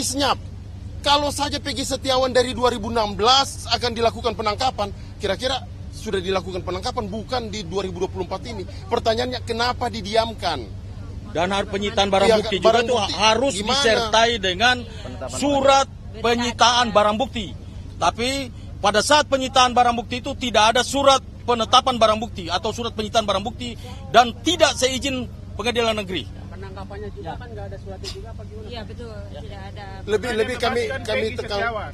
kami senyap. Kalau saja Peggy Setiawan dari 2016 akan dilakukan penangkapan, kira-kira sudah dilakukan penangkapan, bukan di 2024 ini. Pertanyaannya kenapa didiamkan? Dan penyitaan barang bukti juga itu harus disertai dengan surat penyitaan barang bukti. Tapi pada saat penyitaan barang bukti itu tidak ada surat penetapan barang bukti atau surat penyitaan barang bukti dan tidak seizin pengadilan negeri. Penangkapannya juga kan nggak ada suratnya juga apa gimana? Iya betul, tidak ada. Lebih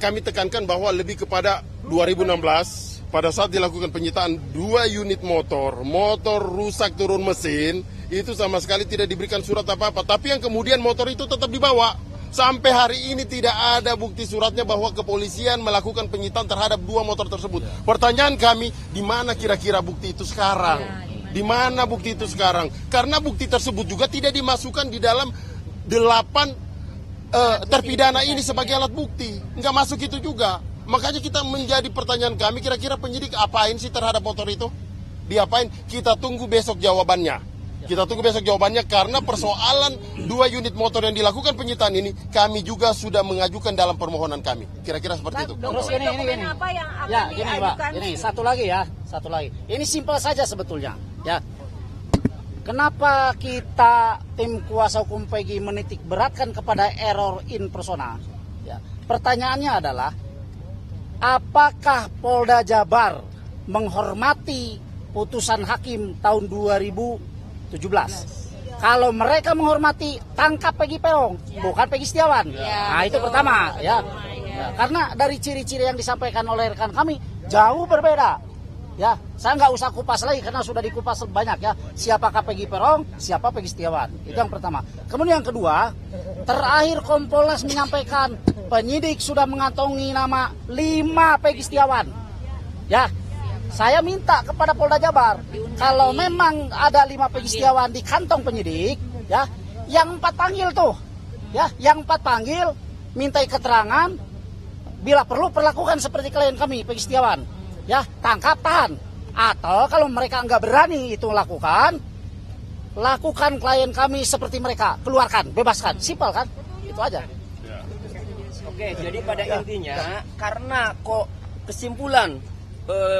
kami tekankan bahwa lebih kepada 2016 pada saat dilakukan penyitaan 2 unit motor rusak turun mesin, itu sama sekali tidak diberikan surat apa-apa. Tapi yang kemudian motor itu tetap dibawa. Sampai hari ini tidak ada bukti suratnya bahwa kepolisian melakukan penyitaan terhadap 2 motor tersebut. Pertanyaan kami, di mana kira-kira bukti itu sekarang? Di mana bukti itu sekarang? Karena bukti tersebut juga tidak dimasukkan di dalam 8 terpidana ini sebagai alat bukti. Nggak masuk itu juga. Makanya kita menjadi pertanyaan kami, kira-kira penyidik apain sih terhadap motor itu? Diapain? Kita tunggu besok jawabannya. Kita tunggu besok jawabannya karena persoalan 2 unit motor yang dilakukan penyitaan ini kami juga sudah mengajukan dalam permohonan kami. Kira-kira seperti itu. Terus ini. Apa yang akan ya, gini Pak. diajukan? Ini satu lagi. Ini simpel saja sebetulnya, ya. Kenapa kita tim kuasa hukum Peggy menitik beratkan kepada error in persona? Ya. Pertanyaannya adalah apakah Polda Jabar menghormati putusan hakim tahun 2017? Kalau mereka menghormati, tangkap Peggy Peron, bukan Peggy Setiawan. Nah, itu pertama, ya. Karena dari ciri-ciri yang disampaikan oleh rekan kami jauh berbeda. Ya, saya nggak usah kupas lagi karena sudah dikupas banyak ya. Siapakah Peggy Peron, siapa Peggy Setiawan. Itu yang pertama. Kemudian yang kedua, terakhir Kompolnas menyampaikan penyidik sudah mengantongi nama 5 Peggy Setiawan. Ya, saya minta kepada Polda Jabar, kalau memang ada 5 Peggy Setiawan di kantong penyidik, ya, yang 4 panggil tuh, ya, yang 4 panggil, mintai keterangan, bila perlu perlakukan seperti klien kami Peggy Setiawan, ya, tangkap, tahan, atau kalau mereka nggak berani itu lakukan klien kami seperti mereka, keluarkan, bebaskan, simpel kan, itu aja. Oke, jadi pada intinya karena kok kesimpulan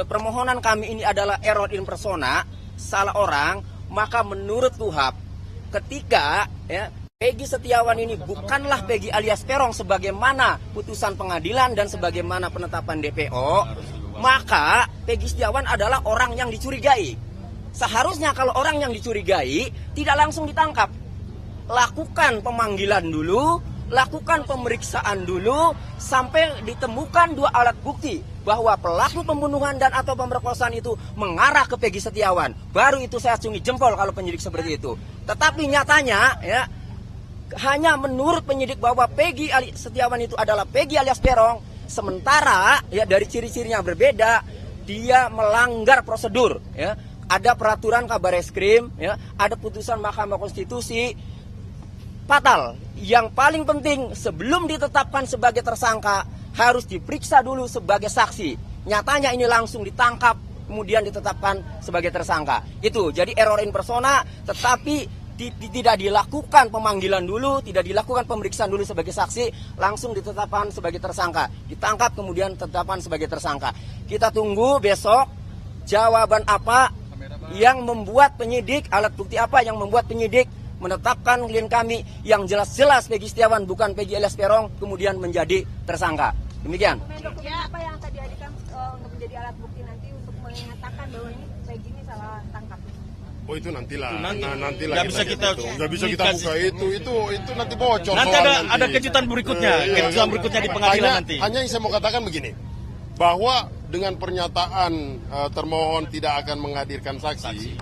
permohonan kami ini adalah error in persona, salah orang, maka menurut KUHAP ketika ya Peggy Setiawan ini bukanlah Peggy alias Peron sebagaimana putusan pengadilan dan sebagaimana penetapan DPO, maka Peggy Setiawan adalah orang yang dicurigai. Seharusnya kalau orang yang dicurigai tidak langsung ditangkap. Lakukan pemanggilan dulu, lakukan pemeriksaan dulu sampai ditemukan 2 alat bukti bahwa pelaku pembunuhan dan atau pemerkosaan itu mengarah ke Peggy Setiawan. Baru itu saya acungi jempol kalau penyidik seperti itu. Tetapi nyatanya ya hanya menurut penyidik bahwa Peggy Setiawan itu adalah Peggy alias Peron, sementara ya dari ciri-cirinya berbeda, dia melanggar prosedur ya. Ada peraturan Kabareskrim ya, ada putusan Mahkamah Konstitusi. Fatal. Yang paling penting sebelum ditetapkan sebagai tersangka harus diperiksa dulu sebagai saksi. Nyatanya ini langsung ditangkap kemudian ditetapkan sebagai tersangka. Itu jadi error in persona, tetapi tidak dilakukan pemanggilan dulu, tidak dilakukan pemeriksaan dulu sebagai saksi, langsung ditetapkan sebagai tersangka. Ditangkap kemudian ditetapkan sebagai tersangka. Kita tunggu besok jawaban apa yang membuat penyidik, alat bukti apa yang membuat penyidik menetapkan klien kami yang jelas-jelas Peggy Setiawan bukan Peggy alias Peron kemudian menjadi tersangka. Demikian. Dokumen apa yang akan dijadikan untuk menjadi alat bukti nanti untuk mengatakan bahwa ini Peggy ini salah tangkap? Oh itu nantilah. Nantilah. Nggak bisa kita buka itu nanti bocor. Nanti ada kejutan berikutnya, kejutan berikutnya di pengadilan nanti. Hanya yang saya mau katakan begini, bahwa dengan pernyataan termohon tidak akan menghadirkan saksi,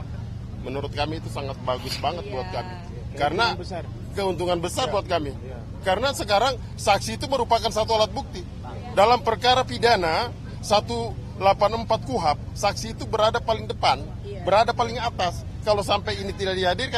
menurut kami itu sangat bagus banget buat kami. Karena keuntungan besar buat kami. Karena sekarang saksi itu merupakan satu alat bukti. Dalam perkara pidana 184 KUHAP, saksi itu berada paling depan, berada paling atas. Kalau sampai ini tidak dihadirkan